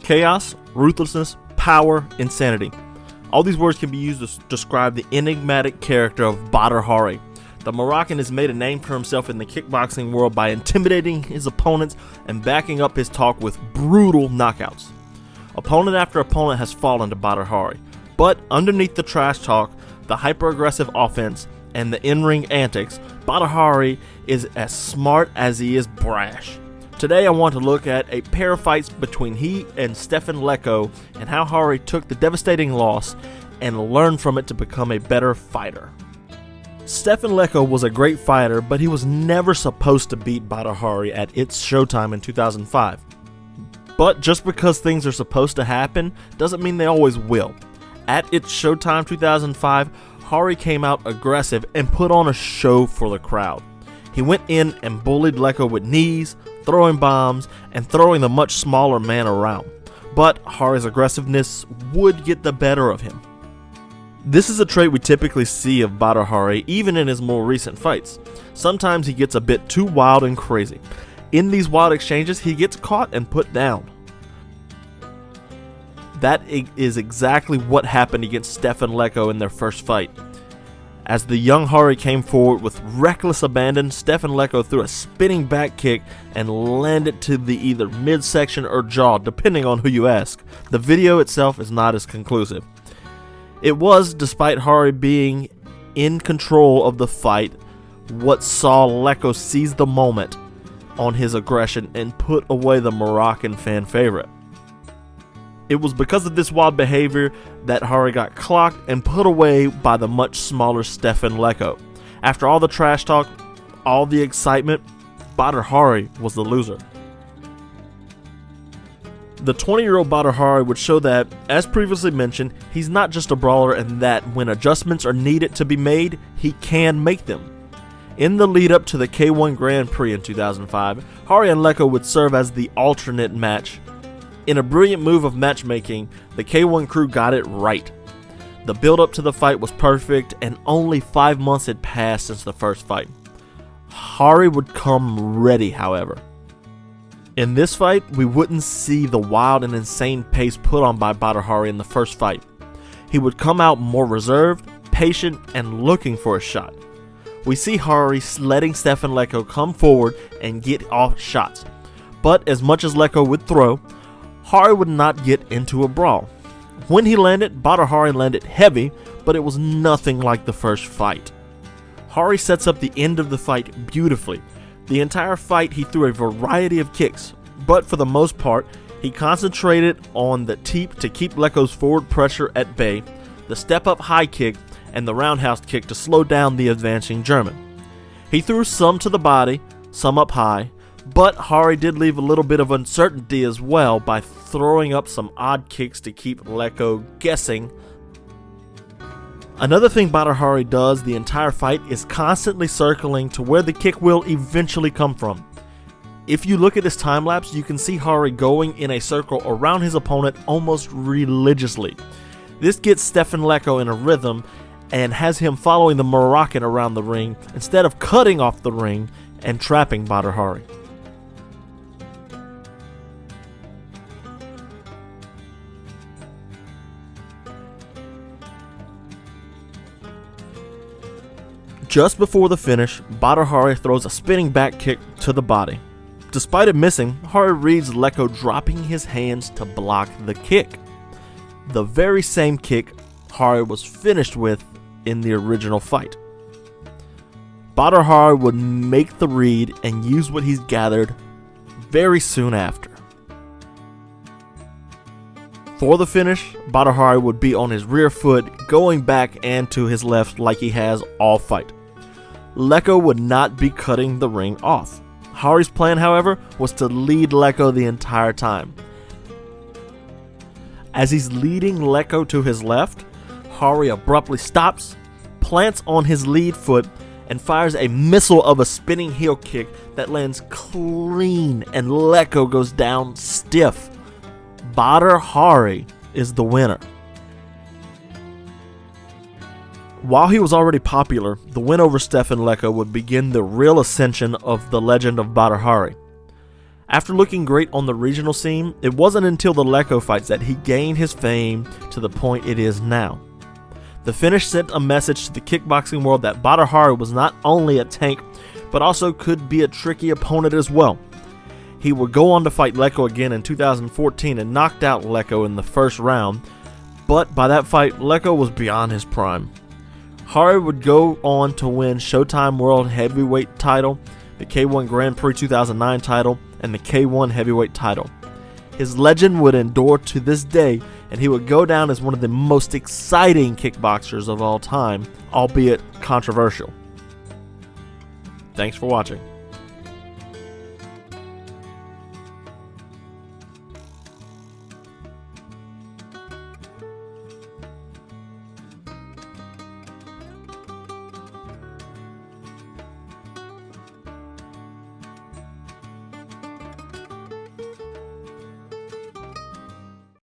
Chaos, ruthlessness, power, insanity. All these words can be used to describe the enigmatic character of Badr Hari. The Moroccan has made a name for himself in the kickboxing world by intimidating his opponents and backing up his talk with brutal knockouts. Opponent after opponent has fallen to Badr Hari, but underneath the trash talk, the hyper-aggressive offense, and the in-ring antics, Badr Hari is as smart as he is brash. Today I want to look at a pair of fights between he and Stefan Leko and how Hari took the devastating loss and learned from it to become a better fighter. Stefan Leko was a great fighter, but he was never supposed to beat Badr Hari at its showtime in 2005. But just because things are supposed to happen doesn't mean they always will. At its showtime 2005, Hari came out aggressive and put on a show for the crowd. He went in and bullied Leko with knees, throwing bombs, and throwing the much smaller man around. But Hari's aggressiveness would get the better of him. This is a trait we typically see of Badr Hari even in his more recent fights. Sometimes he gets a bit too wild and crazy. In these wild exchanges, he gets caught and put down. That is exactly what happened against Stefan Leko in their first fight. As the young Hari came forward with reckless abandon, Stefan Leko threw a spinning back kick and landed to the either midsection or jaw, depending on who you ask. The video itself is not as conclusive. It was, despite Hari being in control of the fight, what saw Leko seize the moment on his aggression and put away the Moroccan fan favorite. It was because of this wild behavior that Hari got clocked and put away by the much smaller Stefan Leko. After all the trash talk, all the excitement, Badr Hari was the loser. The 20-year-old Badr Hari would show that, as previously mentioned, he's not just a brawler and that when adjustments are needed to be made, he can make them. In the lead up to the K1 Grand Prix in 2005, Hari and Leko would serve as the alternate match. In a brilliant move of matchmaking, the K1 crew got it right. The build up to the fight was perfect and only 5 months had passed since the first fight. Hari would come ready, however. In this fight, we wouldn't see the wild and insane pace put on by Badr Hari in the first fight. He would come out more reserved, patient, and looking for a shot. We see Hari letting Stefan Leko come forward and get off shots. But as much as Leko would throw, Hari would not get into a brawl. When he landed, Badr Hari landed heavy, but it was nothing like the first fight. Hari sets up the end of the fight beautifully. The entire fight he threw a variety of kicks, but for the most part, he concentrated on the teep to keep Leko's forward pressure at bay, the step-up high kick, and the roundhouse kick to slow down the advancing German. He threw some to the body, some up high, but Hari did leave a little bit of uncertainty as well by throwing up some odd kicks to keep Leko guessing. Another thing Badr Hari does the entire fight is constantly circling to where the kick will eventually come from. If you look at this time lapse, you can see Hari going in a circle around his opponent almost religiously. This gets Stefan Leko in a rhythm and has him following the Moroccan around the ring instead of cutting off the ring and trapping Badr Hari. Just before the finish, Badr Hari throws a spinning back kick to the body. Despite it missing, Hari reads Leko dropping his hands to block the kick. The very same kick Hari was finished with in the original fight. Badr Hari would make the read and use what he's gathered very soon after. For the finish, Badr Hari would be on his rear foot, going back and to his left like he has all fight. Leko would not be cutting the ring off. Hari's plan, however, was to lead Leko the entire time. As he's leading Leko to his left, Hari abruptly stops, plants on his lead foot, and fires a missile of a spinning heel kick that lands clean and Leko goes down stiff. Badr Hari is the winner. While he was already popular, the win over Stefan Leko would begin the real ascension of the legend of Badr Hari. After looking great on the regional scene, it wasn't until the Leko fights that he gained his fame to the point it is now. The finish sent a message to the kickboxing world that Badr Hari was not only a tank, but also could be a tricky opponent as well. He would go on to fight Leko again in 2014 and knocked out Leko in the first round, but by that fight, Leko was beyond his prime. Hari would go on to win Showtime World Heavyweight title, the K1 Grand Prix 2009 title, and the K1 Heavyweight title. His legend would endure to this day, and he would go down as one of the most exciting kickboxers of all time, albeit controversial. Thanks for watching.